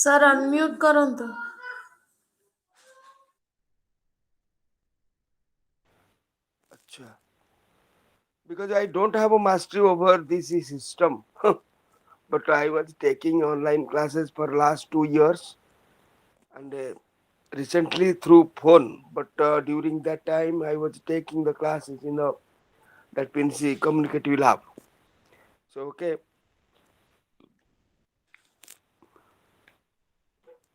Sir unmute करंतु. Acha. Because I don't have a mastery over this system. But I was taking online classes for last 2 years and recently through phone. But during that time, I was taking the classes in the that means the communicative lab. So okay,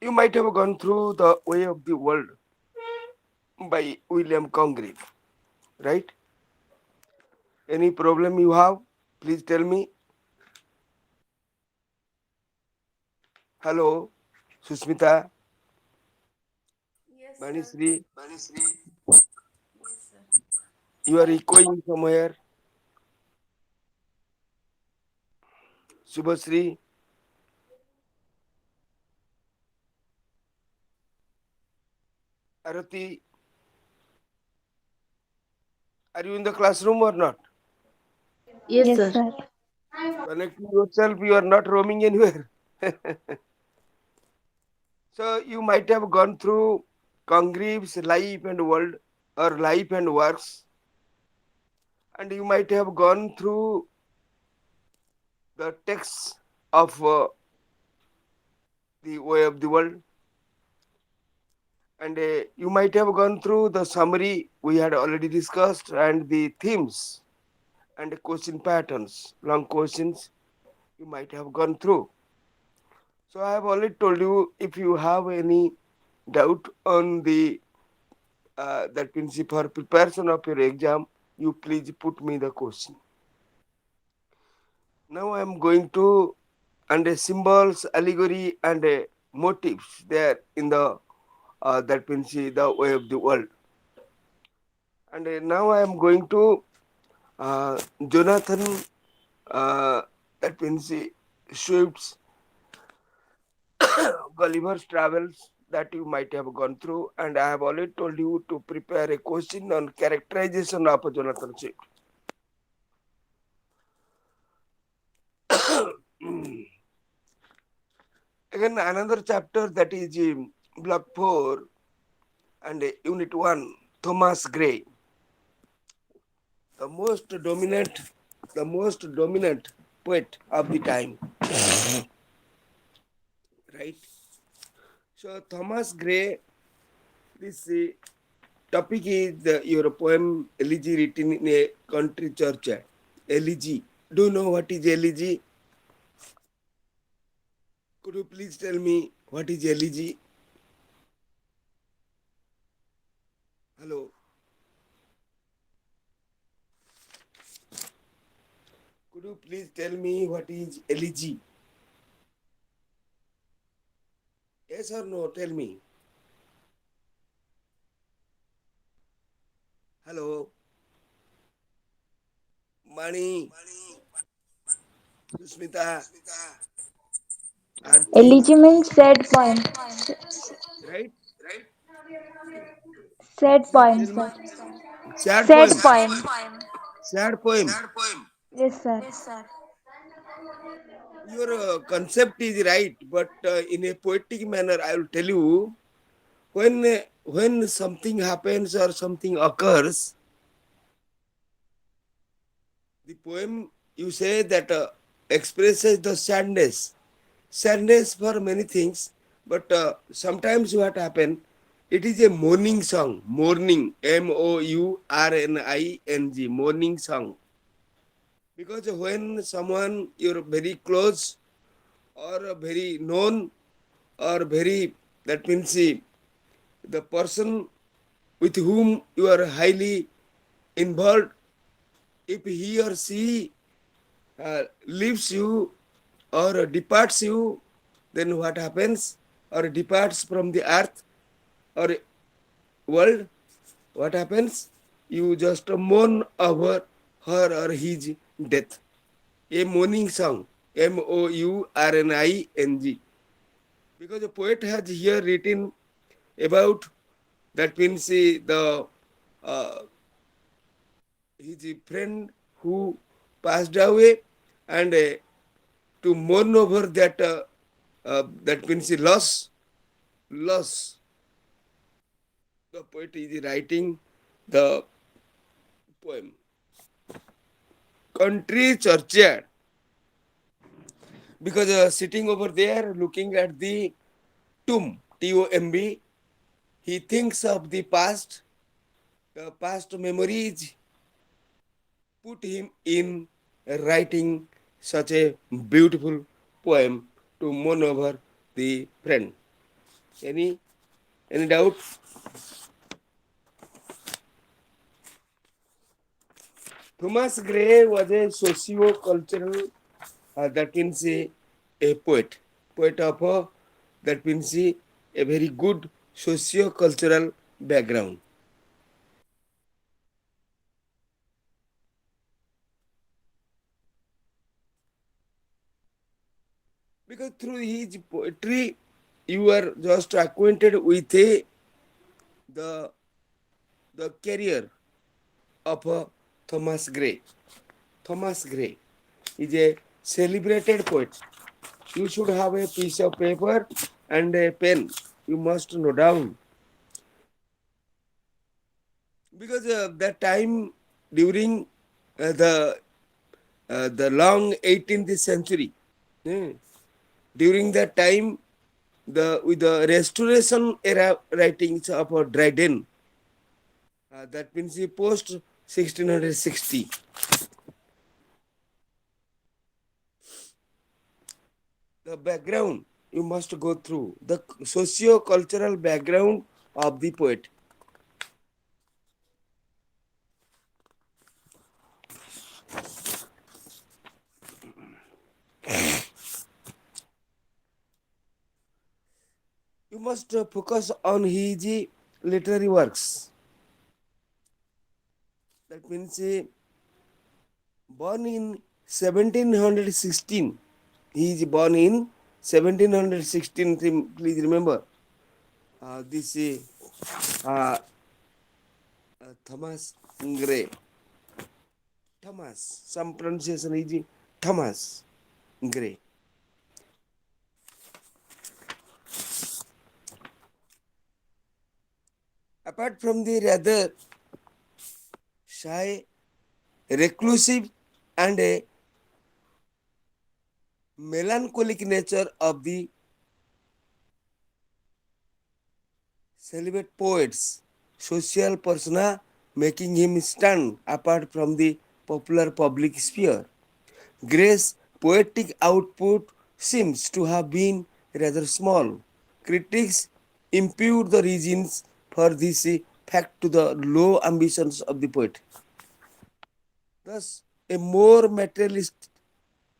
you might have gone through the Way of the World by William Congreve, right? Any problem you have? Please tell me. Hello, Susmita, Yes, sir. Manisri, Yes, sir. you are echoing somewhere. Subhasri, Arati, are you in the classroom or not? Yes, Yes, sir. sir. Connecting yourself, you are not roaming anywhere. So you might have gone through Congreve's Life and World or Life and Works, and you might have gone through the texts of the Way of the World, and you might have gone through the summary we had already discussed and the themes and the question patterns, long questions you might have gone through. So I have already told you if you have any doubt on the that means for preparation of your exam, you please put me the question. Now I am going to and symbols, allegory, and motifs there in the that means the way of the world. And now I am going to Jonathan that means Swift's Gulliver's Travels that you might have gone through, and I have already told you to prepare a question on characterization of Jonathan Swift. Again, another chapter that is Block 4 and Unit 1, Thomas Gray, the most dominant, the most dominant poet of the time, right? So Thomas Gray, this topic is your poem Elegy written in a country church. Elegy. Do you know what is elegy? Could you please tell me what is elegy? Hello. Could you please tell me what is elegy? Yes or no? Tell me. Hello. Mani, Susmita, Arti, Elegy means sad poem. right? Sad Please poem, tell me. sir. Sad Sad poem. poem. Sad poem. Yes, sir. Your concept is right, but in a poetic manner, I will tell you when something happens or something occurs, the poem you say that expresses the sadness, sadness for many things, but sometimes what happen, it is a mourning song, mourning, mourning, mourning song. Because when someone you're very close or very known or very, that means the person with whom you are highly involved, if he or she leaves you or departs you, then what happens? Or departs from the earth or world, what happens? You just mourn over her or his death. A mourning song, mourning. Because the poet has here written about that means the uh, his friend who passed away and to mourn over that that means loss. The poet is writing the poem. Country churchyard, because sitting over there looking at the tomb, TOMB, he thinks of the past memories put him in writing such a beautiful poem to mourn over the friend. Any any doubt? Thomas Gray was a socio-cultural, that means a poet of that means a very good socio-cultural background. Because through his poetry, you are just acquainted with the the career of Thomas Gray. Thomas Gray is a celebrated poet. You should have a piece of paper and a pen. You must note down, because that time during the long 18th century, eh, during that time, the with the restoration era writings of Dryden, that means the post 1660, the background you must go through the socio-cultural background of the poet. You must focus on his literary works. That means born in 1716. He is born in 1716. Please remember this uh, Thomas Gray. Thomas. Some pronunciation is Thomas Gray. Apart from the rather shy, reclusive, and a melancholic nature of the celibate poets, social persona making him stand apart from the popular public sphere. Gray's poetic output seems to have been rather small. Critics impute the reasons for this fact to the low ambitions of the poet. Thus, a more materialist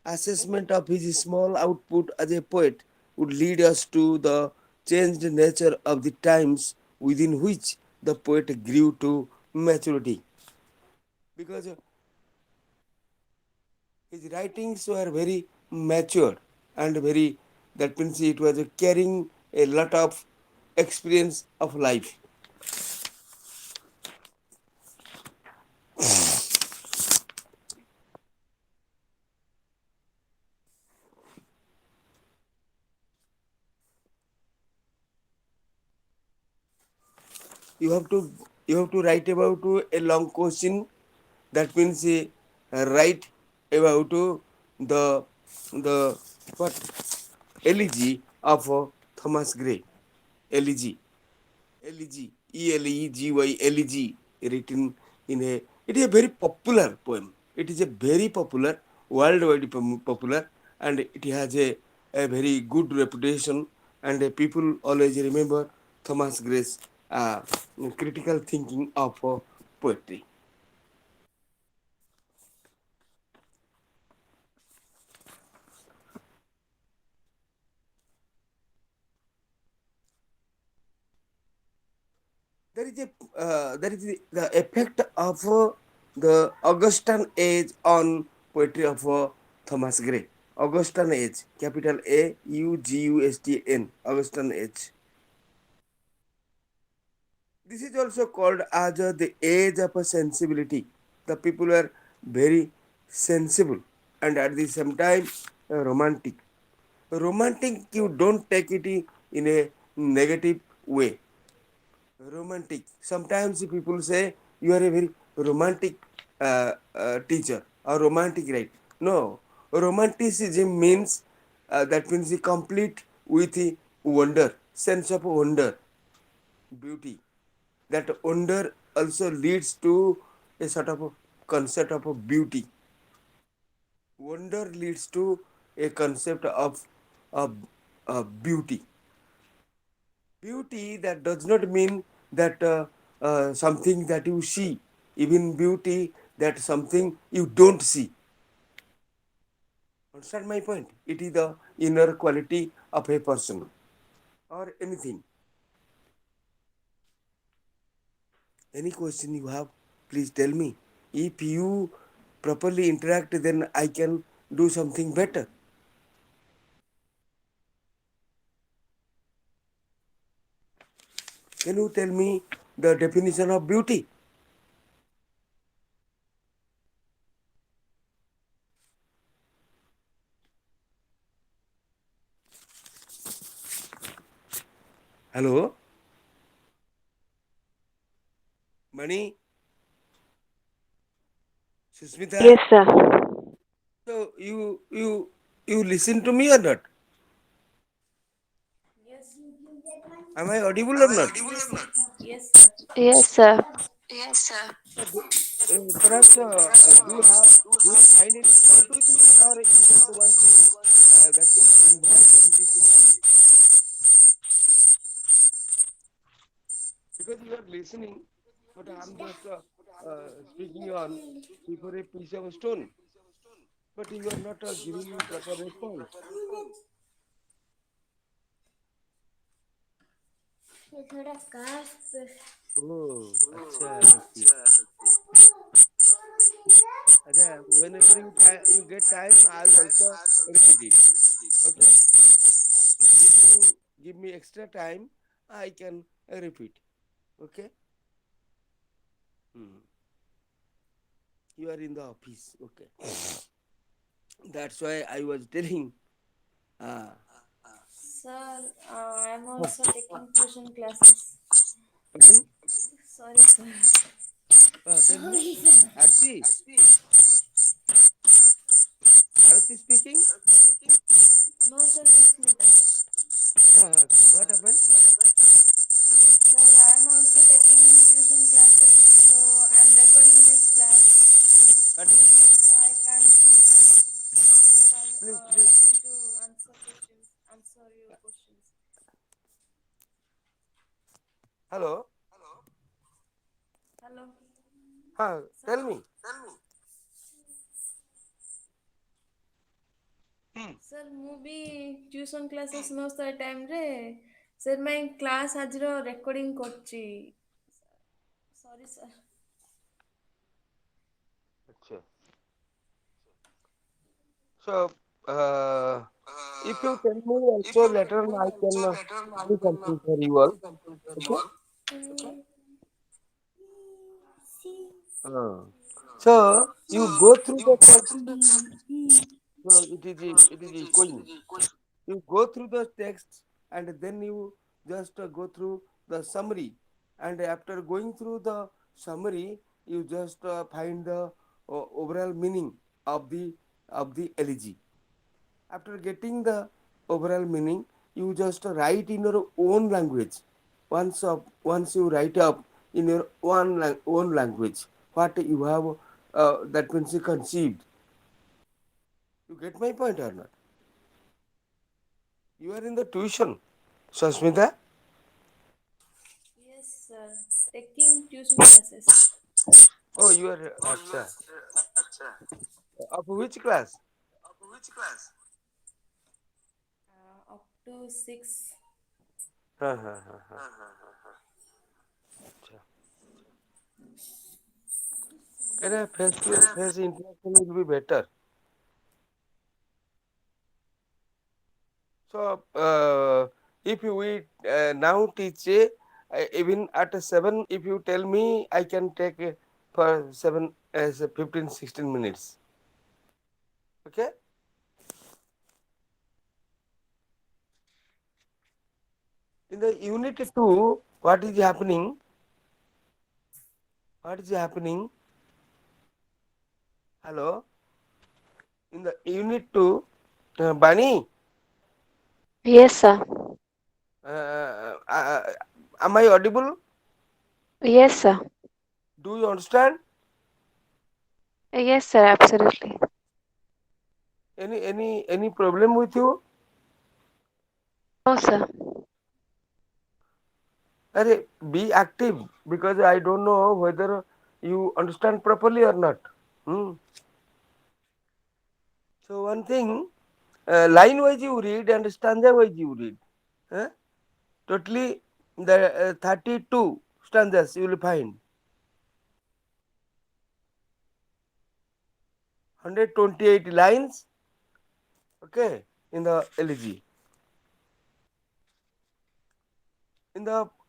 assessment of his small output as a poet would lead us to the changed nature of the times within which the poet grew to maturity. Because his writings were very mature and very, that means it was carrying a lot of experience of life. You have to you have to write about a long question, that means write about the the what elegy of Thomas Gray. Elegy, elegy, ELEGY, elegy, written in a, it is a very popular poem. It is a very popular, worldwide popular, and it has a very good reputation, and people always remember Thomas Gray's critical thinking of poetry. There is the effect of the Augustan age on poetry of Thomas Gray. Augustan age, capital AUGUSTN, Augustan age. This is also called as the age of sensibility. The people were very sensible and at the same time romantic. Romantic, you don't take it in a negative way. Romantic. Sometimes people say you are a very romantic teacher or romantic, right? No, romanticism means that means the complete with the wonder, sense of wonder, beauty. That wonder also leads to a sort of a concept of a beauty. Wonder leads to a concept of, of beauty. Beauty that does not mean that something that you see, even beauty that something you don't see. Understand my point? It is the inner quality of a person or anything. Any question you have, please tell me. If you properly interact, then I can do something better. Can you tell me the definition of beauty? Hello, Mani, Susmita. Yes, sir. So you listen to me or not? Yes. Am I audible or not? Yes, sir. Yes, sir. Perhaps do you find any fault with me, or you don't want to that means involve in this interview? Because you are listening, but I'm just speaking on before a piece of stone. But you are not giving me proper response. ये थोड़ा काश पे Oh, अच्छा, okay. अच्छा, whenever you get time, I'll also repeat it. Okay? If you give me extra time, I can repeat. Okay? Hmm. You are in the office. Okay. That's why I was telling. Uh, Sir, I'm also taking tuition classes. Pardon? Sorry, sir. Tell me. Sorry, sir. Arti, Arti speaking. No, sir, Susmita. What happened? Sir, I'm also taking tuition classes, so I'm recording this class, Pardon? so I can't Please, please. able to answer your questions. Hello. Hello, sir. Tell me. Sir, ମୁଁ ବି tuition classes ନଉ ସେ ଟାଇମ୍ରେ sir ମାଇ class ଆଜିର recording କରୁଛି ସରି sir Acha. So, if you tell me also later on, I can do something for you all. Okay. Uh, so you go through the text. So it is echoing. You go through the text and then you just go through the summary, and after going through the summary you just find the overall meaning of the elegy. After getting the overall meaning, you just write in your own language. Once you write up in your own language what you have, that means you conceived. You get my point or not? You are in the tuition, Sasmita. yes sir taking tuition classes Oh, you are acha. Of which class? up to 6 हाँ हाँ हाँ हाँ अच्छा. अरे face to face interaction will be better. So if you we now teach even at 7, if you tell me I can take for 7 as 15-16 minutes. Okay. In the unit 2, what is happening? What is happening? Hello? In the unit 2, Bani, Yes, sir. am I audible? Yes, sir. Do you understand? Yes, sir. Absolutely. Any problem with you? No, sir. Arey, be active because I don't know whether you understand properly or not. Hmm. So one thing, line wise you read and stanza wise you read. Huh? Totally the 32 stanzas you will find. 128 lines, okay, in the LG.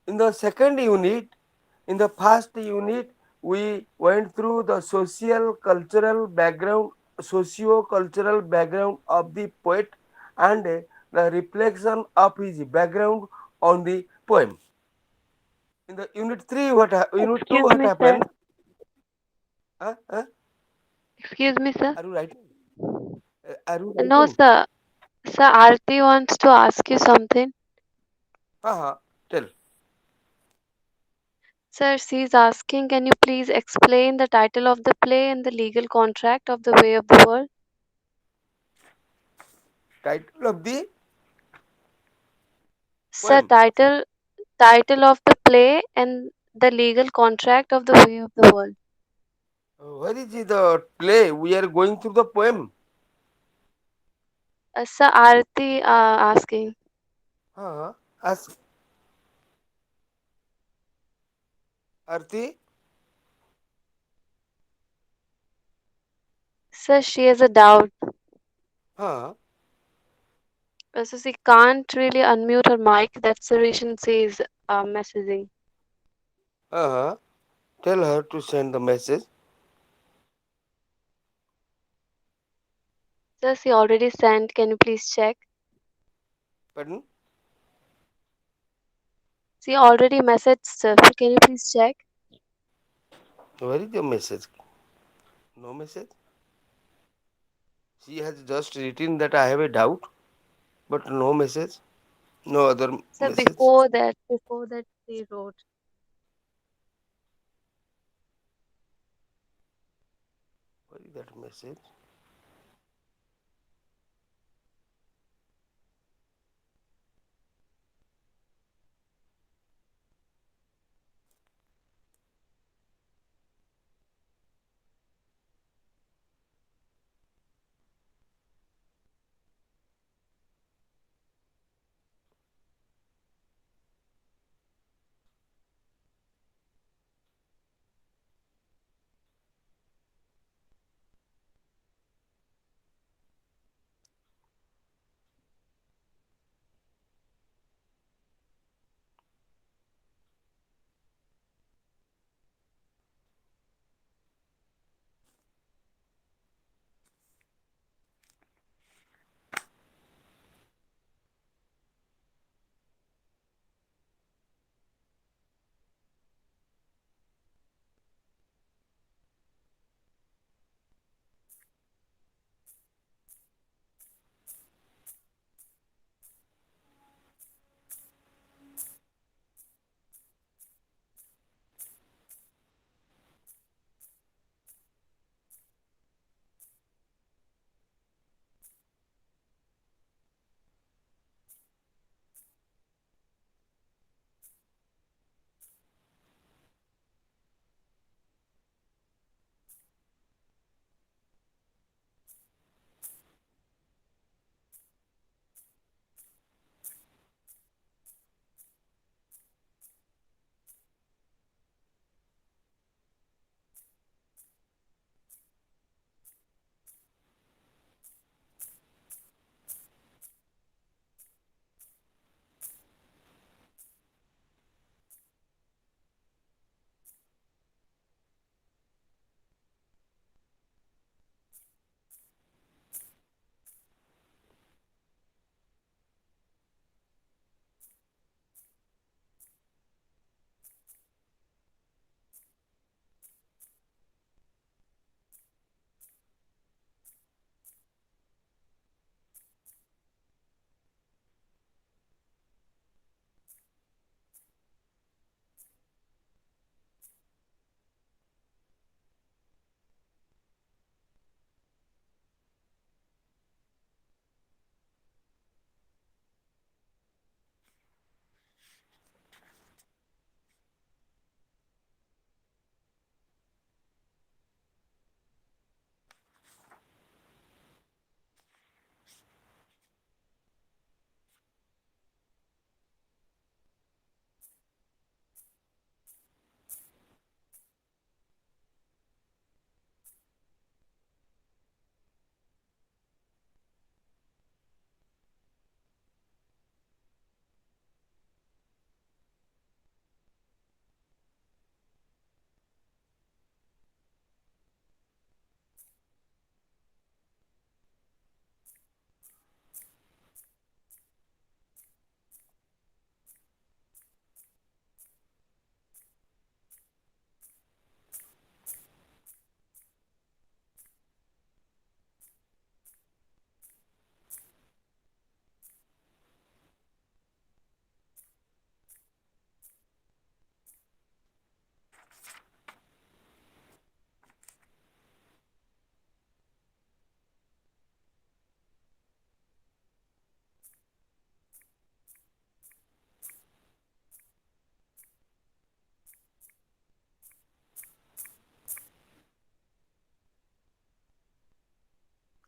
In the second unit, in the first unit, we went through the socio-cultural background of the poet and the reflection of his background on the poem. In the unit 3, unit 2, Excuse what me, sir. happened? Huh? Huh? Excuse me, sir. Are you writing? Are you No, writing? sir. Sir, Aarti wants to ask you something. Tell. Sir, she's asking, can you please explain the title of the play and the legal contract of the way of the world? Title of the Sir, poem. title of the play and the legal contract of the way of the world. Where is the play? We are going through the poem. Sir, Aarti asking. Ask Arti. Sir, she has a doubt. Huh? So she can't really unmute her mic. That's the reason she's messaging. Uh-huh. Tell her to send the message. Sir, she already sent. Can you please check? Pardon? She already messaged, sir. Can you please check? Where is the message? No message. She has just written that I have a doubt, but no message. No other Sir, message. before that she wrote. Where is that message?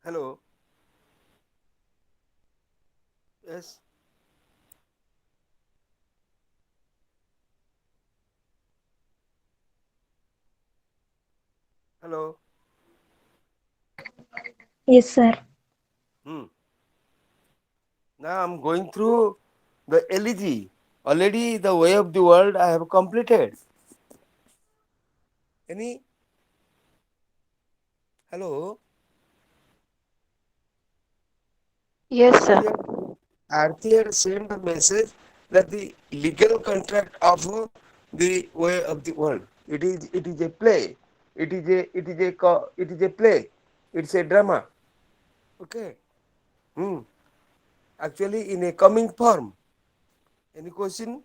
Hello. Yes. Hello. Yes, sir. Hmm. Now I'm going through the elegy. Already the way of the world I have completed. Any? Hello. Yes, sir. Earlier sent a message that the legal contract of the way of the world. It is a play. It is a play. It's a drama. Okay. Hmm. Actually, in a coming form. Any question?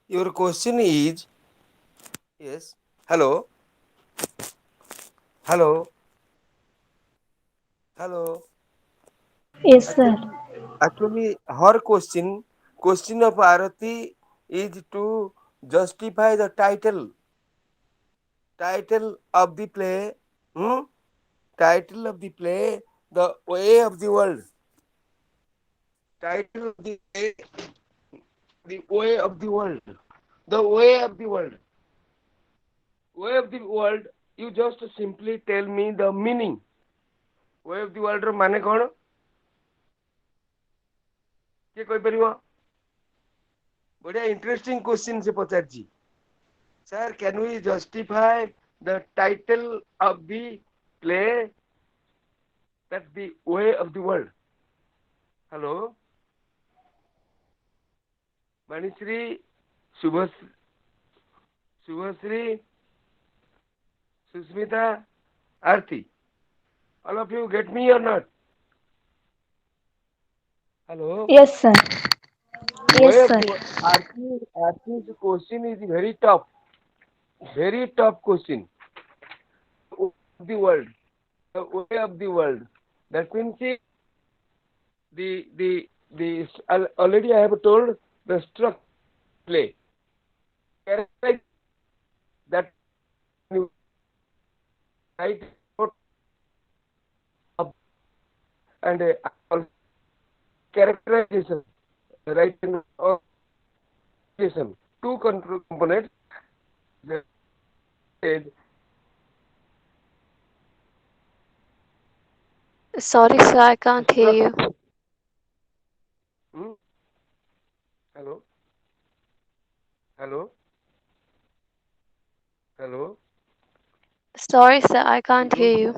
Your question is yes. Hello. Hello. Hello. Yes, sir. Actually, actually, her question of Arati is to justify the title of the play, hmm? Title of the play, the way of the world. Title of the play, the way of the world. The way of the world. Way of the world. You just simply tell me the meaning. Way of the world ର ମାନେ କଣ? କିଏ କହିପାରିବ? ବଢିଆ interesting question ସେ ପଚାରିଛି। Sir, can we justify the title of the play that's the way of the world? Hello, Manishri, Subhasri, Susmita, Arti. All of you get me or not? Hello. Yes, sir. The Yes, way of sir. the Arti's question is very tough question. The world, the way of the world. That means the already I have told the structure play. Characterize that you write up and characterization, right? Or two components. The Sorry, sir, I can't hear you. structure. Hmm? Hello, hello, hello. Sorry, sir, I You can't don't. hear you.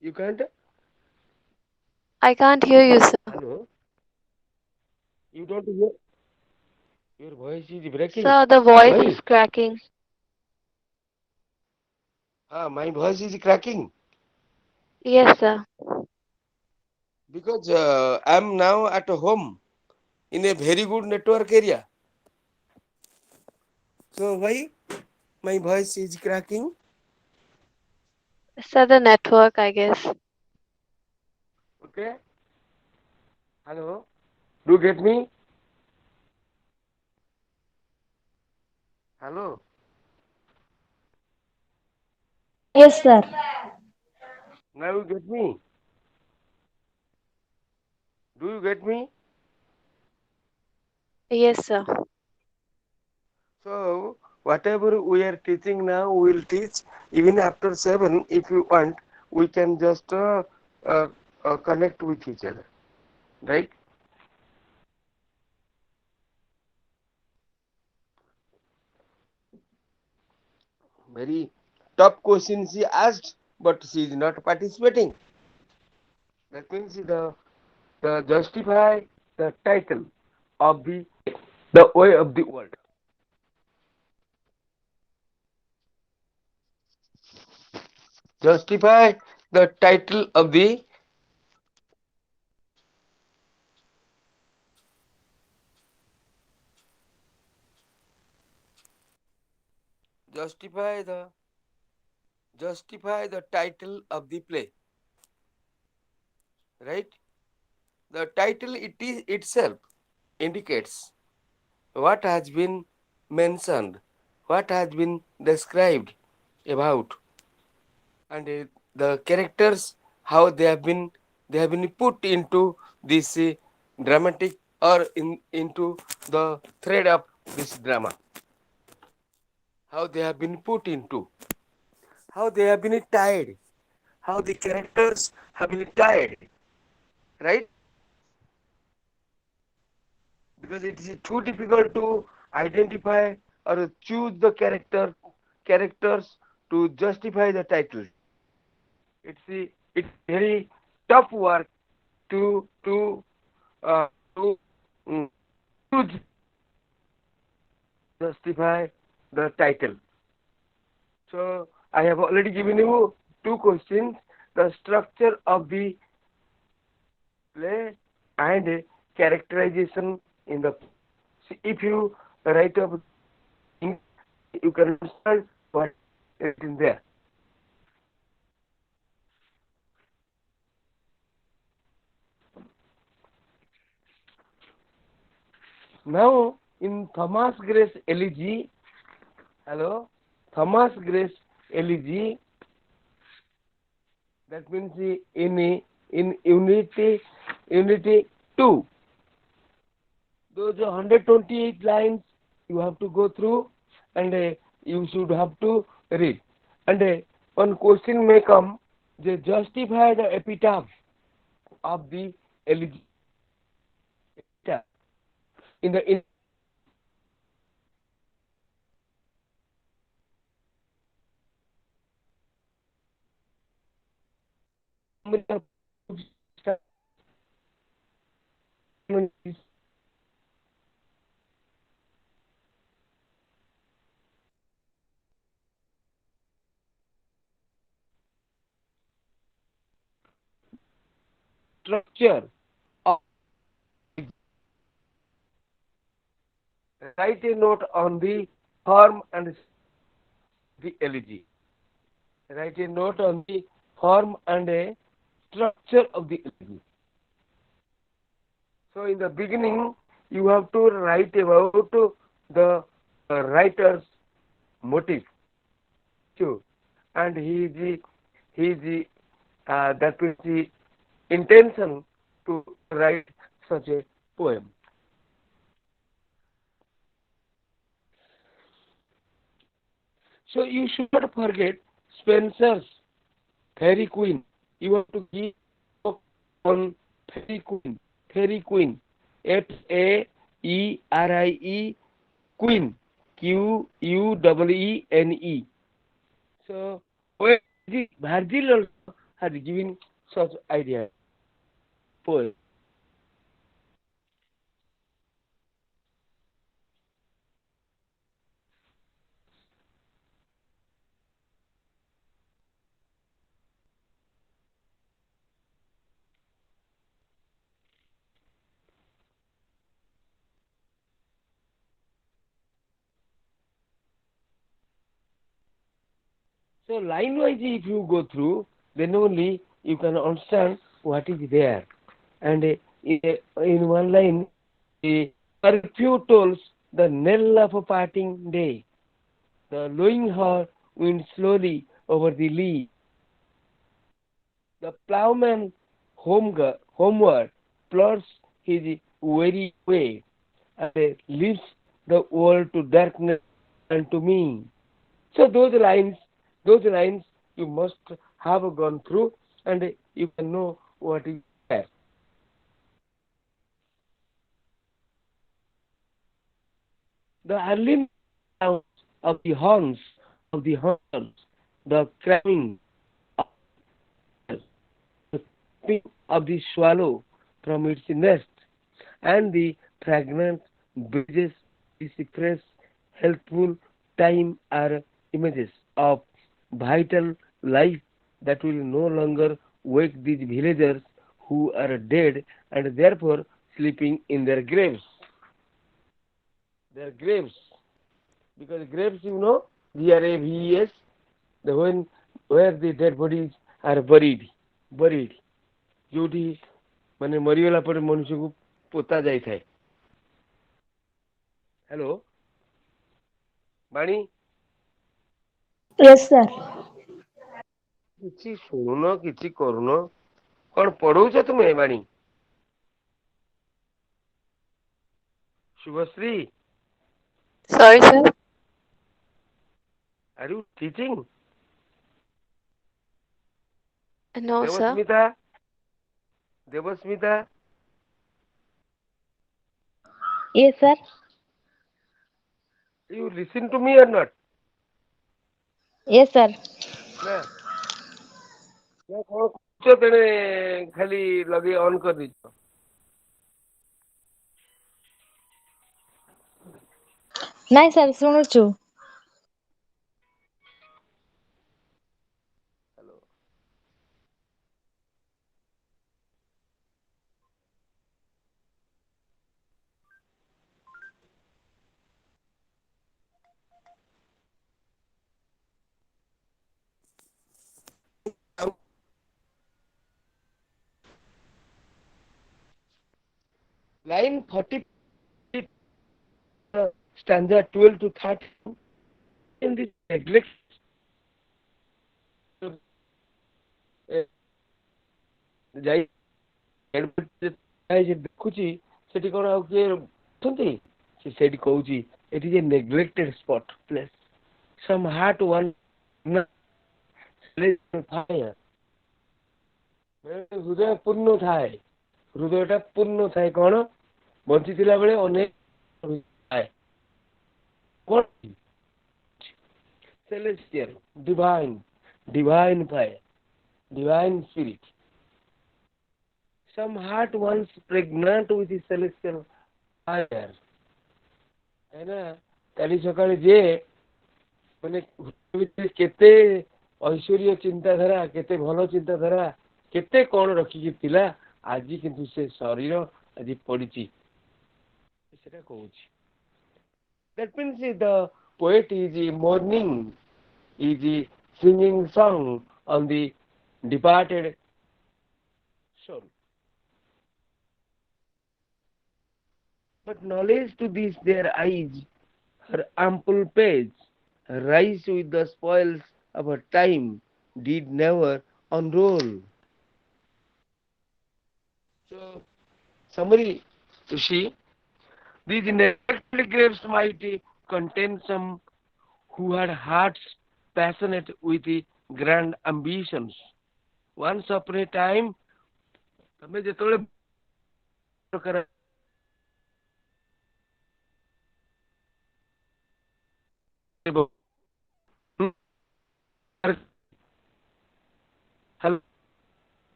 You can't. I can't hear you, sir. Hello. You don't hear. Your voice is breaking. Sir, the voice Why? is cracking. Ah, my voice is cracking Yes, sir. because I'm now at home in a very good network area. So why my voice is cracking? Sir, the network, I guess. Okay. Hello. Do you get me? Hello. Yes, sir. Now you get me? Do you get me? Yes, sir. So whatever we are teaching now, we will teach even after 7. If you want, we can just uh, connect with each other, right? Very tough question she asked, but she is not participating. That means the justify the title of the way of the world. Justify the title of the justify the justify the title of the play, right? The title it is itself indicates what has been mentioned, what has been described about, and the characters how they have been put into this dramatic or into the thread of this drama, how they have been put into, how they have been tied, how the characters have been tied, right? Because it is too difficult to identify or choose the characters to justify the title. It's very tough work to uh, to mm, choose justify the title. So I have already given you two questions: the structure of the play and characterization in the. See, if you write up, you can understand what is in there. Now, in Thomas Grace Elegy, hello, Thomas Grace Elegy, that means in Unity 2, those 128 lines you have to go through and you should have to read. And one question may come, they justify the epitaph of the Elegy in the structure of. Write a note on the form and the elegy. Write a note on the form and a structure of the elegy. So in the beginning, you have to write about the writer's motive, too, and that is the intention to write such a poem. So you should not forget Spencer's Fairy Queen. You have to give on Fairy Queen. Fairy Queen. Faerie Queen. Queene. So where Virgil also had given such idea poem. So line wise, if you go through, then only you can understand what is there. And in one line, the curfew tolls the knell of a parting day. The lowing horn winds slowly over the lea. The ploughman homeward plods his weary way and leaves the world to darkness and to me. So those lines you must have gone through, and you can know what is there. The early sounds of the horns of the hunters, the crowing of the chirping of the swallow from its nest, and the fragrant breezes of this fresh, healthful time are images of vital life that will no longer wake these villagers who are dead and therefore sleeping in their graves. Their graves, because graves, graves, the when where the dead bodies are buried, ଯୋଉଠି ମାନେ ମରିଗଲା ପରେ ମनुଷ୍ୟକୁ ପୋତା ଯାଇଥାଏ. Hello Bani, Yes, sir. କିଛି ଶୁଣୁନ, କିଛି କରୁନ, କଣ ପଢଉଛ ତୁମେ ବାଣୀ? Subhashree, Sorry, sir. Are you teaching? No, sir. Debasmita, Debasmita, Yes, sir. you listen to me or not? Yes, sir. ନା ନା କଣ କରୁଛ ତେଣେ ଖାଲି ଲଗେଇ ଅନ୍ କରିଦେଇଛ? ନାଇଁ ସାର୍ ଶୁଣୁଛୁ। Hello, line 40, stanza 12 to 13, in this neglect ଯାଇ ଦେଖୁଛି ସେଠି କଣ ଆଉ କିଏ ଅଛନ୍ତି? ସେ ସେଇଠି କହୁଛି it is a neglected spot place, some heart one fire, ହୃଦୟ ପୂର୍ଣ୍ଣ ଥାଏ, ହୃଦୟଟା ପୂର୍ଣ୍ଣ ଥାଏ, କଣ ବଞ୍ଚିଥିଲା ବେଳେ ଅନେକ ଥାଏ, କଣ celestial, divine fire, divine spirit, some heart once pregnant with the celestial fire. କାହିଁକିନା କାଲି ସକାଳେ ଯିଏ ମାନେ ଭିତରେ କେତେ ଐଶ୍ୱର୍ଯ୍ୟ ଚିନ୍ତାଧାରା, କେତେ ଭଲ ଚିନ୍ତାଧାରା, କେତେ କଣ ରଖିକି ଥିଲା, ଆଜି କିନ୍ତୁ ସେ ଶରୀର ଆଜି ପଡିଛି, ସେଟା କହୁଛି. That means the poet is mourning, is singing song on the departed soul. But knowledge to these their eyes, her ample page, rise with the spoils of her time, did never unroll. So, summary, you see, these neglected graves might contain some who had hearts passionate with grand ambitions. Once upon a time, ତମେ ଯେତେବେଳେ ପ୍ରକାର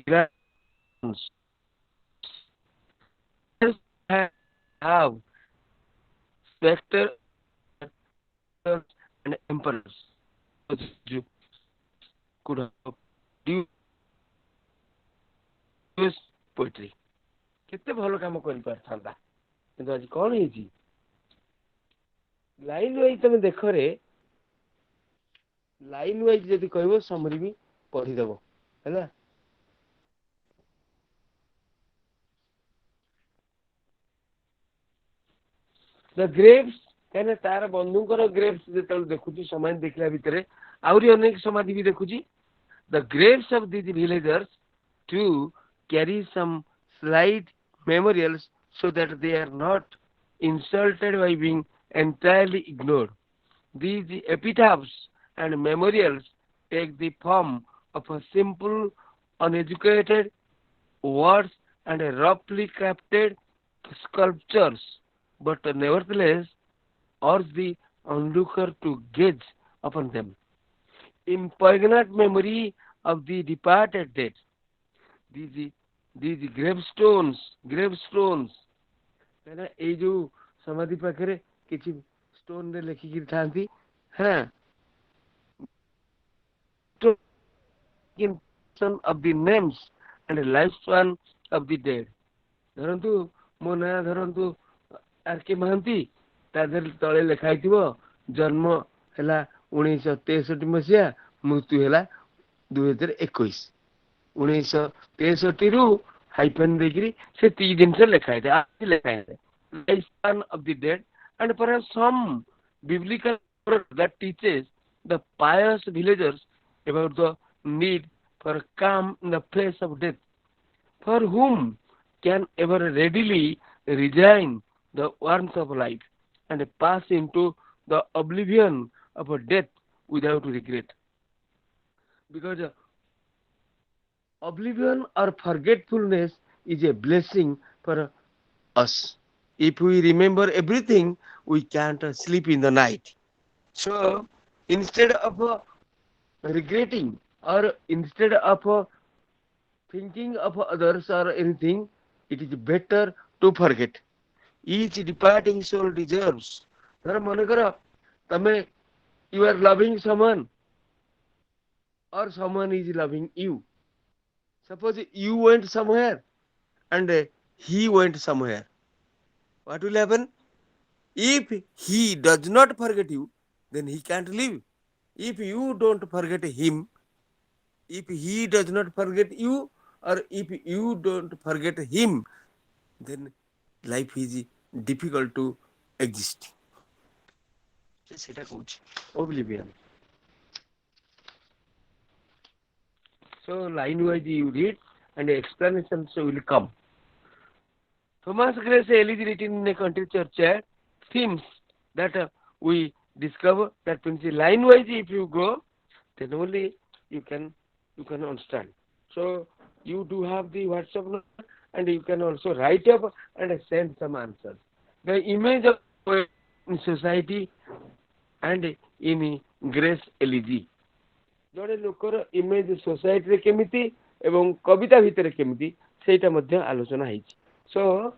grandsons have specter and emperors you could have produced poetry କେତେ ଭଲ କାମ କରିପାରିଥାନ୍ତା କିନ୍ତୁ ଆଜି କଣ ହେଇଛି ଲାଇନ ୱାଇଜ ତମେ ଦେଖରେ ଲାଇନ ୱାଇଜ ଯଦି କହିବ ସମରି ବି ପଢିଦବ ହେଲା ଦ ଗ୍ରେଭ୍ସ କାହିଁକିନା ତାର ବନ୍ଧୁଙ୍କର ଗ୍ରେଭ୍ସ ଯେତେବେଳେ ଦେଖୁଛି ସମାଧି ଦେଖିଲା ଭିତରେ ଆହୁରି ଅନେକ ସମାଧି ବି ଦେଖୁଛି the graves of these villagers to carry some slight memorials so that they are not insulted by being entirely ignored. These epitaphs and memorials take the form of a simple, uneducated words and roughly crafted sculptures, but nevertheless urge the onlooker to gaze upon them in poignant memory of the departed dead. These these gravestones କାହିଁକିନା ଏଇ ଯୋଉ ସମାଧି ପାଖରେ କିଛି ଷ୍ଟୋନରେ ଲେଖିକିରି ଥାନ୍ତି ହଁ of the names and lifespan of the dead ଧରନ୍ତୁ ମୋ ନାଁ ଧରନ୍ତୁ ଆର୍ କେ ମହାନ୍ତି ତା ଦେହରେ ତଳେ ଲେଖା ହେଇଥିବ ଜନ୍ମ ହେଲା 1963 ମସିହା ମୃତ୍ୟୁ ହେଲା 2021 1963 ରୁ ହାଇଫେନ୍ ଦେଇକିରି ସେତିକି ଜିନିଷ ଲେଖା ହେଇଥାଏ ଆଜି ଲେଖା ହେଇଥାଏ lifespan of the dead and perhaps some biblical that teaches the pious villagers about the need for calm in the face of death for whom can ever readily resign the warmth of life and pass into the oblivion of a death without regret because oblivion or forgetfulness is a blessing for us. If we remember everything, we can't sleep in the night. So, instead of regretting or instead of thinking of others or anything, it is better to forget. Each departing soul deserves. ଧର ମନେକର ତମେ you are loving someone or someone is loving you. Suppose you went somewhere and he went somewhere. What will happen? If he does not forget you, then he can't live. If you don't forget him, if he does not forget you, or if you don't forget him, then life is difficult to exist. সেটা কହୁଛି oblivion. So line wise you read and explanations will come. Thomas Gray's elegy written in a country church themes that we discover that means line wise if you go then only you can understand. So you do have the WhatsApp number and you can also write up and send some answers. The image of in society and in Grace elegy. ଜଣେ ଲୋକର image ସୋସାଇଟିରେ କେମିତି ଏବଂ କବିତା ଭିତରେ କେମିତି ସେଇଟା ମଧ୍ୟ ଆଲୋଚନା ହେଇଛି so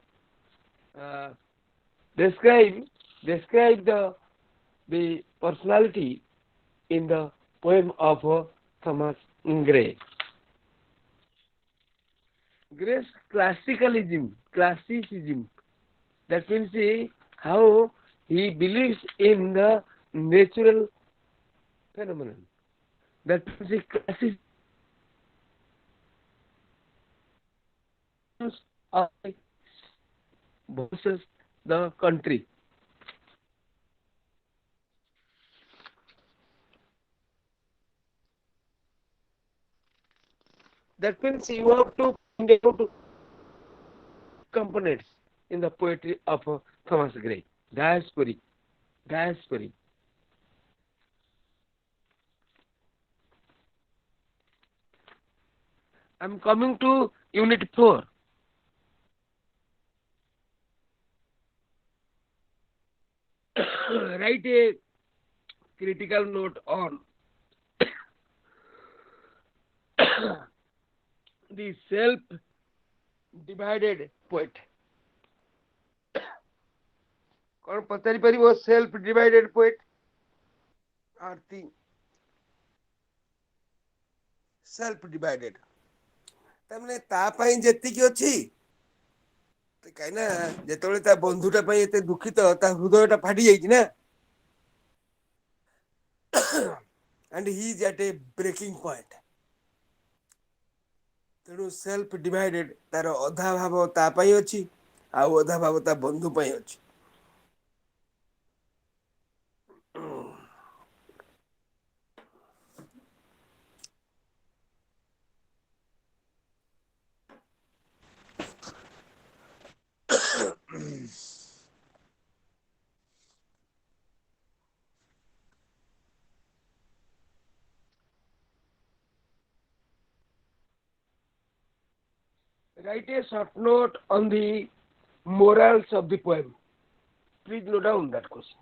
describe the personality in the poem of Thomas Gray. Gray's classicism that means how he believes in the natural phenomenon that means classicism versus the country. That means you have to find out components in the poetry of Thomas Gray. Diasporic. I'm coming to Unit 4. Write a critical note on the self-divided poet. कौन पचारि परिबो self divided poet आरती self divided तमने ता पई जेतिकी अछि काइना जेतोले ता बंधुटा पई एते दुखित ता हृदयटा फाटी जाईछि ना and he is at a breaking point तेणु सेल्फ डिवाइडेड तार अधा भाव ता पई अछि ଆଉ ଅଧା ଭାବ ତା ବନ୍ଧୁ ପାଇଁ ଅଛି Write a short note on the morals of the poem. Please note down that question.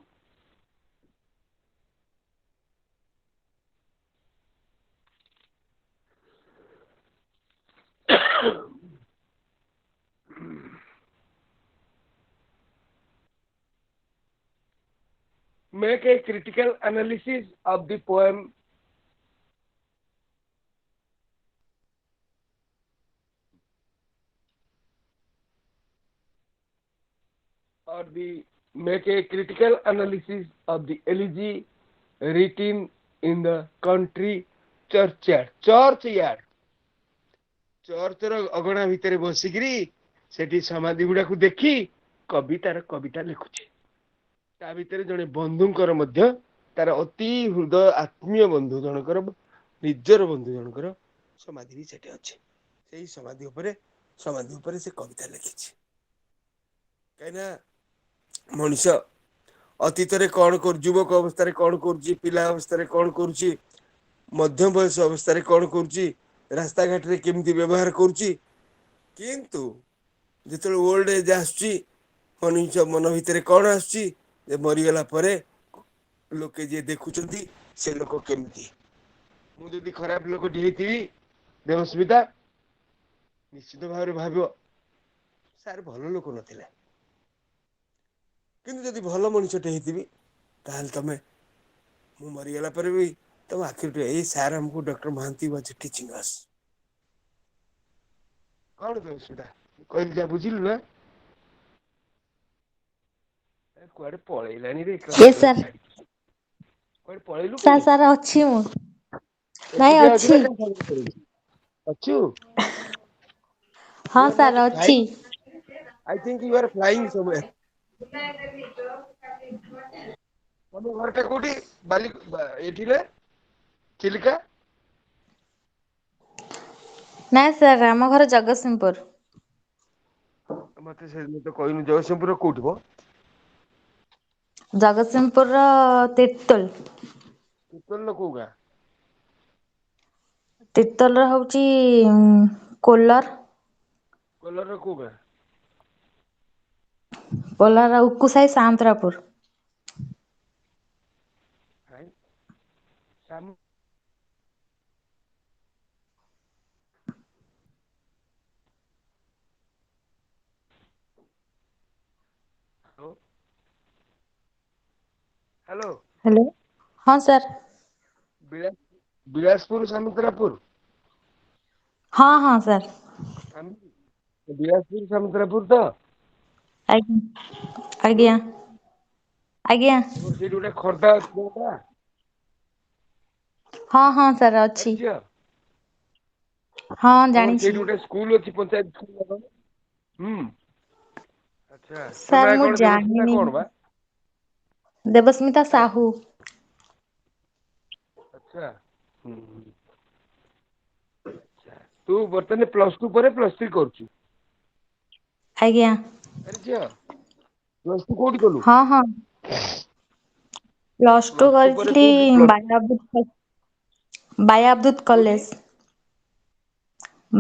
Make a critical analysis of the poem. Or the make a critical analysis of the elegy written in the country churchyard. Churchyard. ଚର୍ଚ୍ଚର ଅଗଣା ଭିତରେ ବସିକିରି ସେଠି ସମାଧି ଗୁଡାକୁ ଦେଖି କବି ତାର କବିତା ଲେଖୁଛି ତା ଭିତରେ ଜଣେ ବନ୍ଧୁଙ୍କର ମଧ୍ୟ ତାର ଅତି ହୃଦୟ ଆତ୍ମୀୟ ବନ୍ଧୁ ଜଣଙ୍କର ନିଜର ବନ୍ଧୁ ଜଣଙ୍କର ସମାଧି ବି ସେଠି ଅଛି ସେଇ ସମାଧି ଉପରେ ସେ କବିତା ଲେଖିଛି କାହିଁକିନା ମଣିଷ ଅତୀତରେ କଣ କରୁ ଯୁବକ ଅବସ୍ଥାରେ କଣ କରୁଛି ପିଲା ଅବସ୍ଥାରେ କଣ କରୁଛି ମଧ୍ୟ ବୟସ ଅବସ୍ଥାରେ କଣ କରୁଛି ରାସ୍ତାଘାଟରେ କେମିତି ବ୍ୟବହାର କରୁଛି କିନ୍ତୁ ଯେତେବେଳେ ଓଲ୍ଡ ଏଜ୍ ଆସୁଛି ମଣିଷ ମନ ଭିତରେ କଣ ଆସୁଛି ଯେ ମରିଗଲା ପରେ ଲୋକେ ଯିଏ ଦେଖୁଛନ୍ତି ସେ ଲୋକ କେମିତି ମୁଁ ଯଦି ଖରାପ ଲୋକଟି ହେଇଥିବି ଦେବସ୍ମିତା ନିଶ୍ଚିତ ଭାବରେ ଭାବିବ ସାର୍ ଭଲ ଲୋକ ନଥିଲା କିନ୍ତୁ ଯଦି ଭଲ ମଣିଷଟେ ହେଇଥିବି ତାହେଲେ ତମେ ମୁଁ ମରିଗଲା ପରେ ବି ତମ ଆଖିରୁ ଏଇ ସାର୍ ଆମକୁ ଡକ୍ଟର ମହାନ୍ତି ୱାଜ୍ ଟିଚିଂ ଅସ୍ କଣ ଦେବସ୍ମିତା କହିଲି ଯା ବୁଝିଲୁ ନା କୁଆଡେ ପଳେଇଲାଣି ରେ ୟେସ୍ କ୍ଲାସ ସାର୍। ଛାଡିକି କୁଆଡେ ପଳେଇଲୁ କି ସାର୍ ସାର୍ ଅଛି ମୁଁ। ନାଇଁ ଏକୁଟିଆ ଅଛୁ ଅଛି। ନା କାହା ସାଙ୍ଗରେ ପଳେଇଲୁ ଅଛୁ ହଁ you are ସାର୍ not ଅଛି। flying I think you are flying somewhere ତମ ଘରଟା କୋଉଠି ବାଲି ଏଠି ନା ଚିଲିକା ନାଇଁ ସାର୍ ଆମ ଘର ଜଗତସିଂହପୁର। ମତେ ସେଦିନ ତ କହିନୁ ଜଗତସିଂହପୁର କୋଉଠି ମ ଜଗତସିଂହପୁରର ତିର୍ତ୍ତୋଲ। ତିର୍ତ୍ତୋଲର କୋଉ ଗାଁ ତିର୍ତ୍ତୋଲର ହଉଛି କୋଲାର। କୋଲାରର କୋଉ ଗାଁ କୋଲାର ଉକୁସାହି ସାନ୍ତରାପୁର। କାଇଁ ସାମ ହ୍ୟାଲୋ ହ୍ୟାଲୋ ହଁ ସାର୍। ବିଳାସପୁର ସାମନ୍ତରାପୁର ହଁ ହଁ ସାର୍। ବିଳାସପୁର ସାମନ୍ତରାପୁର ତ ଆଜ୍ଞା ହୁଁ ଆଜ୍ଞା ଆଜ୍ଞା ତମର ସେଇଠି ଗୋଟେ ଖର୍ଦ୍ଧା ଅଛି ପା ହଁ ହଁ ସାର୍ ଅଛି। ଆରେ ଝିଅ ହଁ ତମର ଜାଣିଛି। ସେଇଠି ଗୋଟେ ସ୍କୁଲ ଅଛି ପଞ୍ଚାୟତ ସ୍କୁଲ ଆଚ୍ଛା ତୋ ସାର୍ ନାଁ ମୁଁ କଣ ଦେବସ୍ମିତା ଜାଣିନି କଣ ବା ଦେବସ୍ମିତା ଆଁ ସାହୁ। ଆଚ୍ଛା ଆଚ୍ଛା ତୁ ବର୍ତ୍ତମାନ ପ୍ଲସ ଟୁ ପରେ ପ୍ଲସ ଥ୍ରୀ କରୁଛୁ ଆଜ୍ଞା ଆରେ ଝିଅ ପ୍ଲସ ଟୁ କୋଉଠି କଲୁ ହଁ ହଁ ପ୍ଲସ ଟୁ ପରେ କରିଥିଲି କୋଉଠି ପ୍ଲସ ବାୟାବଦୂତ କୋଉଠି କଲେଜ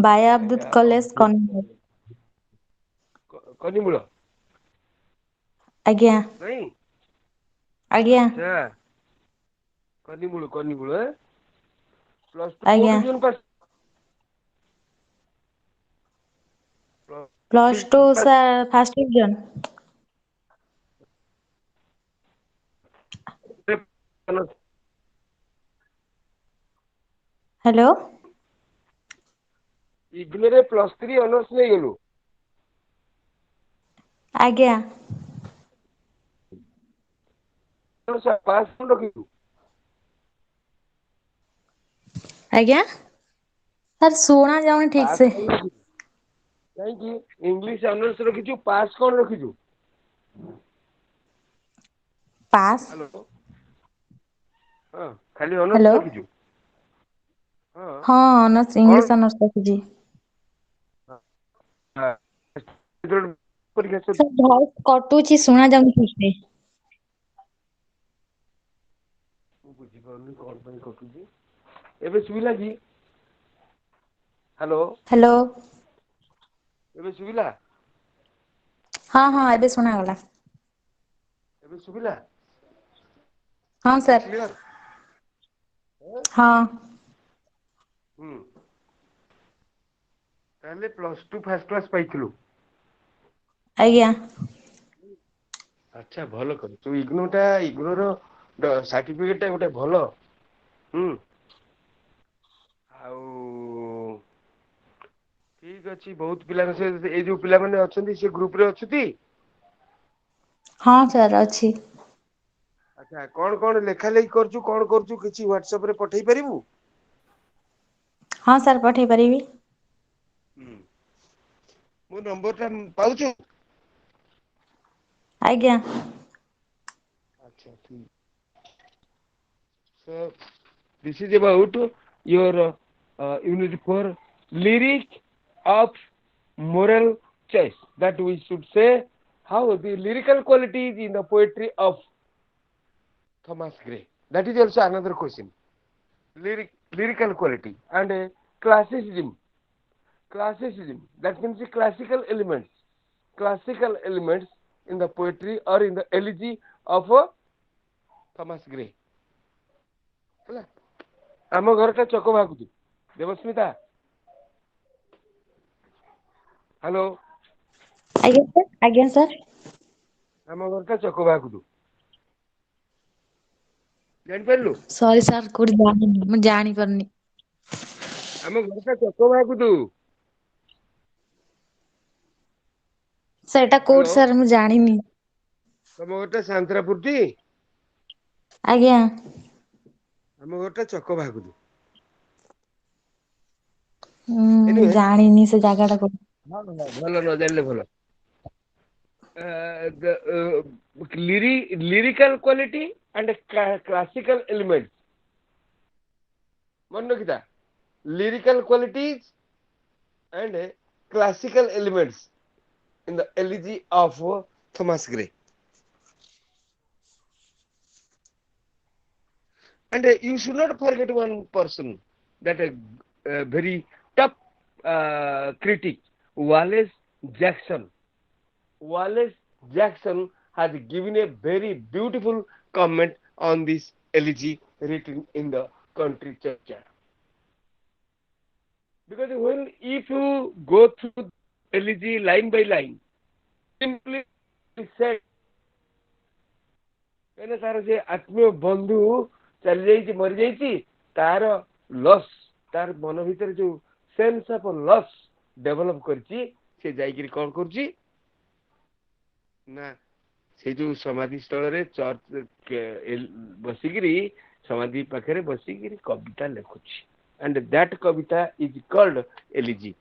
ବାୟାବଦୂତ କଲେଜ ଅଦ୍ଭୁତ କନ୍ଧ କନିମୂଳ ଆଜ୍ଞା ନାଇଁ ଆଜ୍ଞା ଆଚ୍ଛା କନିମୂଳ ପ୍ଲସ ଟୁ କୋଉ ଆଜ୍ଞା division pass Plus two, sir, first division. Hello? ଇଗ୍ନୋରେ +3 ଅନର୍ସ ନେଇଗଲୁ। ଆଜ୍ଞା। ପାସ୍ କଣ ରଖିଛୁ? ଆଜ୍ଞା? ସାର୍ ଶୁଣା ଯାଉନି ଠିକ ପାସ୍ ସେ। କଣ ରଖିଛୁ? କାହିଁକି ଇଂଲିଶ ଅନର୍ସ ରଖିଛୁ, ପାସ୍ କଣ ରଖିଛୁ? ପାସ୍। ହ୍ୟାଲୋ। ହଁ ଖାଲି ଅନର୍ସ ହ୍ୟାଲୋ? ରଖିଛୁ? ହଁ ଅନର୍ସ କଣ ଇଂଲିଶ ଅନର୍ସ ରଖିଛି। ପରୀକ୍ଷା ସାର୍ ଭଏସ କଟୁଛି ଶୁଣା ଯାଉନି ଠିକ ସେ। ମୁଁ ବୁଝିପାରୁନି କଣ ପାଇଁ କଟୁଛି। ଏବେ ଶୁଭିଲା କି? ହ୍ୟାଲୋ। ହ୍ୟାଲୋ। ଏବେ ଶୁଭିଲା? ହଁ ହଁ ଏବେ ଶୁଣାଗଲା। ଏବେ ଶୁଭିଲା? ହଁ ସାର୍ କ୍ଲିୟର? ହଁ। ହୁଁ। ତାହେଲେ +2 ଫାଷ୍ଟ କ୍ଲାସ ପାଇଥିଲୁ? ଆଜ୍ଞା। ଆଚ୍ଛା ଭଲ କରିଛୁ। ଇଗ୍ନୋର ସାର୍ଟିଫିକେଟ ଟା ଗୋଟେ ଭଲ। ହୁଁ। ଆଉ ଠିକ ଅଛି। ବହୁତ ପିଲାଙ୍କ ସେ ଏଇ ଯୋଉ ପିଲାମାନେ ଅଛନ୍ତି ସେ ଗ୍ରୁପ ରେ ଅଛନ୍ତି? ହଁ ସାର୍ ଅଛି। ଆଚ୍ଛା କଣ କଣ ଲେଖା ଲେଖି କରୁଛୁ, କଣ କରୁଛୁ କିଛି ହ୍ୱାଟସଆପ ରେ ପଠେଇ ପାରିବୁ? ହଁ ସାର୍ ପଠେଇ ପାରିବି। ହୁଁ ମୋ ନମ୍ବର ଟା ପାଉଛୁ? ଆଜ୍ଞା। ଆଚ୍ଛା ଠିକ। So this is about your unit 4 lyric of moral choice, that we should say how the lyrical qualities in the poetry of Thomas Gray. That is also another question. Lyrical quality and classicism. Classicism, that means the classical elements in the poetry or in the elegy of Thomas Gray. ହେଲା ଆମ ଘରଟା ଚକ ଭାଗୁଛି Debasmita. Hello. ଆଜ୍ଞା sir ଆଜ୍ଞା sir. ଆମ ଘରଟା ଚକ ବାହାକୁଛୁ ଜାଣିପାରିଲୁ? ସରି ସାର୍ କୋଉଠି ଜାଣିନି ମୁଁ ଜାଣି ପାରୁନି। ଆମ ଘରଟା ଚକ ବାହାକୁଛୁ। ସେଟା ହ୍ୟାଲୋ। କୋଉଠି ସାର୍ ମୁଁ ଜାଣିନି। ତମ ଘରଟା ସାନ୍ତ୍ରାପୁର ଟି? ଆଜ୍ଞା। ଆମ ଘରଟା ଚକ ବାହାକୁଛୁ। ମୁଁ ଏନିୱେ ଜାଣିନି ସେ ଜାଗା ଟା କୋଉଠି। ହଁ ଭଲ ନ ଜାଣିଲେ ଭଲ। lyrical quality and classical elements. ମନେ ରଖିଥା lyrical qualities and classical elements in the elegy of Thomas Gray. And you should not forget one person, that a very tough critic, Wallace Jackson. Wallace Jackson has given a very beautiful comment on this elegy written in the country church. Because when if you go through elegy line by line, simply said, କାହିଁକିନା ତାର ସେ ଆତ୍ମୀୟ ବନ୍ଧୁ ଚାଲି ଯାଇଛି ମରିଯାଇଛି, ତାର loss, ତାର ମନ ଭିତରେ ଯୋଉ ସେନ୍ସ ଅଫ ଲସ୍ ଡେଭଲପ କରିଛି, ସେ ଯାଇକିରି କଣ କରୁଛି ନା ସେ ଯୋଉ ସମାଧି ସ୍ଥଳରେ ଚର୍ଚ୍ଚ ବସିକିରି ସମାଧି ପାଖରେ ବସିକିରି କବିତା ଲେଖୁଛି। And that kavita is called elegy.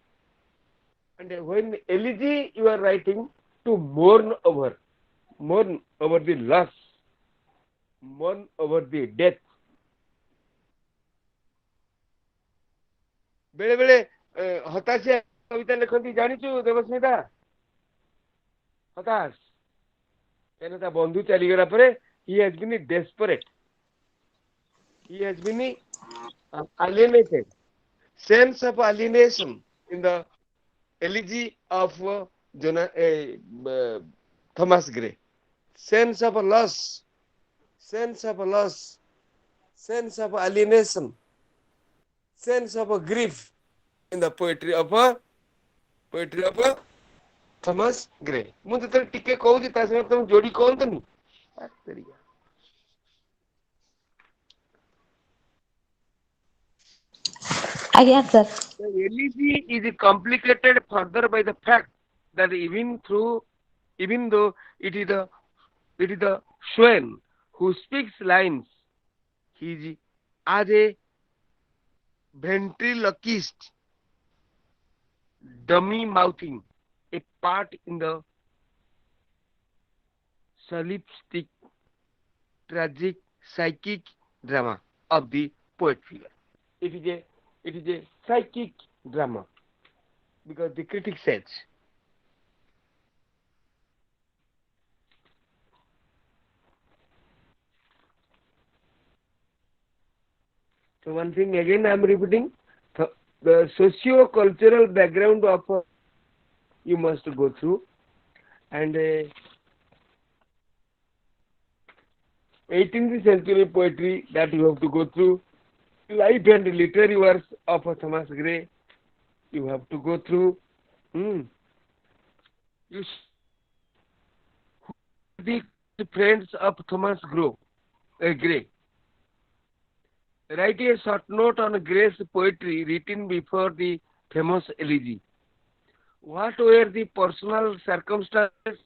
And when elegy you are writing to mourn over the loss, mourn over the death. ବେଳେ ବେଳେ ହତାଶିଆ କବିତା ଲେଖନ୍ତି ଜାଣିଛୁ ଦେବସ୍ମିତା? ହତାଶ, କାହିଁକିନା ତା ବନ୍ଧୁ ଚାଲିଗଲା ପରେ he has been desperate, he has been alienated, sense of alienation in the elegy of Thomas Gray. Sense of loss, sense of loss, sense of alienation, sense of grief in the poetry of Thomas Gray ମୁଁ ଯେତେବେଳେ ଟିକେ କହୁଛି ତା ସହିତ ତମେ ଯୋଡି କହନ୍ତନି ଆଜ୍ଞା sir. The LEG is complicated further by the fact that even though it is the Swain who speaks lines, he is as a ventriloquist, dummy mouthing a part in the slapstick, tragic, psychic drama of the poet figure. It is a psychic drama because the critic says. So one thing again I am repeating, the socio-cultural background of you must go through, and 18th century poetry that you have to go through, life and literary works of Thomas Gray you have to go through. You the friends of Gray. Write a short note on Gray's poetry written before the famous elegy. What were the personal circumstances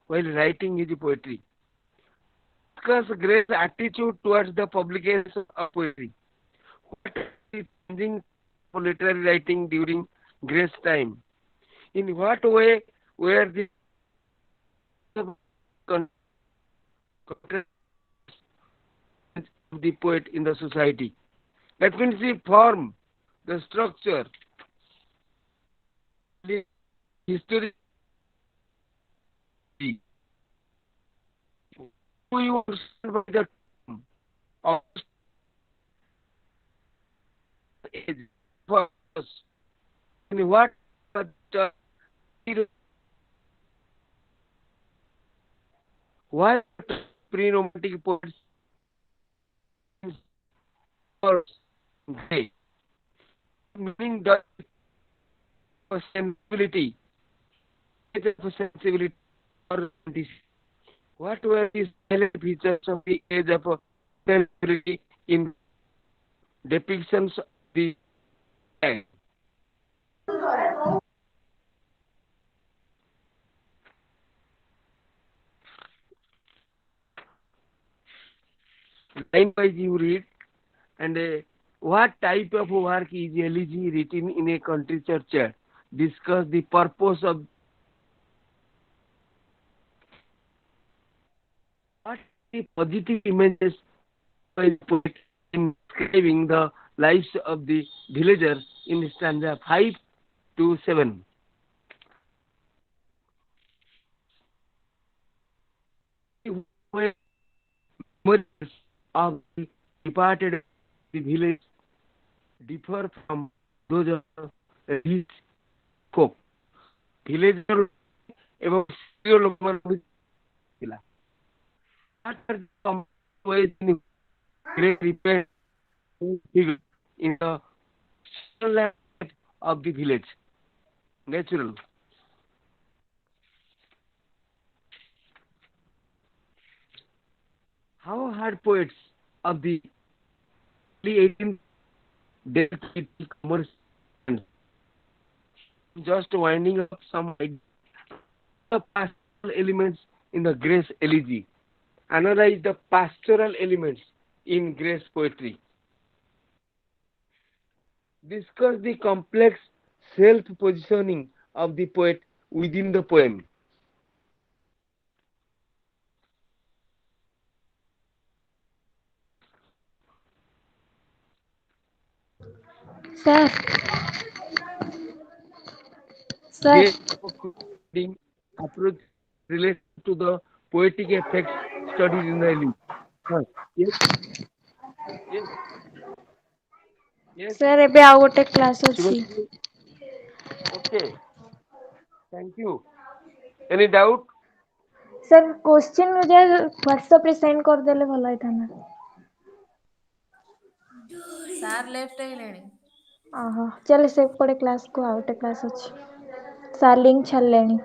while writing his poetry? Discuss Gray's attitude towards the publication of poetry. What is the changing of literary writing during Gray's time? In what way were the of the poet in the society? That means the form, the structure, the history. Who you understand by the term of age for us? In what uh, why pre-romantic poets or Gray? Meaning the sensibility, sensibility or this. What were the silent features of the age of sensibility in depictions of the time? Line wise you read, and what type of work is elegy written in a country church? Discuss the purpose of what the positive images by the poet in describing the lives of the villagers in stanza 5 to 7. Where memories of the departed the village differ from those of rich folk. Villager ଏବଂ ସ୍ତ୍ରୀ ଲୋକମାନଙ୍କୁ ଥିଲା. What are the common ways in great repair in the life of the village? Natural. How had poets of the early 18th dealt with commerce? Just winding up some the pastoral elements in the Grace elegy. Analyze the pastoral elements in Grace poetry. Discuss the complex self-positioning of the poet within the poem. Sir sir Grace approach related to the poetic effects studied in the elegy. Yes, yes, yes. Sir ଏବେ ଆଉ ଗୋଟେ class ଅଛି। Shivaji, okay. Thank you. Any doubt? Sir question ଯାହା ହ୍ୱାଟ୍ସଆପ୍ରେ send କରିଦେଲେ ଭଲ ହେଇଥାନ୍ତା। Sir left ହେଇଲେଣି। ଓହୋ ଚାଲେ ସେପଟେ କ୍ଲାସ୍କୁ ଆଉ ଗୋଟେ କ୍ଲାସ୍ ଅଛି। Sir link ଛାଡ଼ିଲେଣି।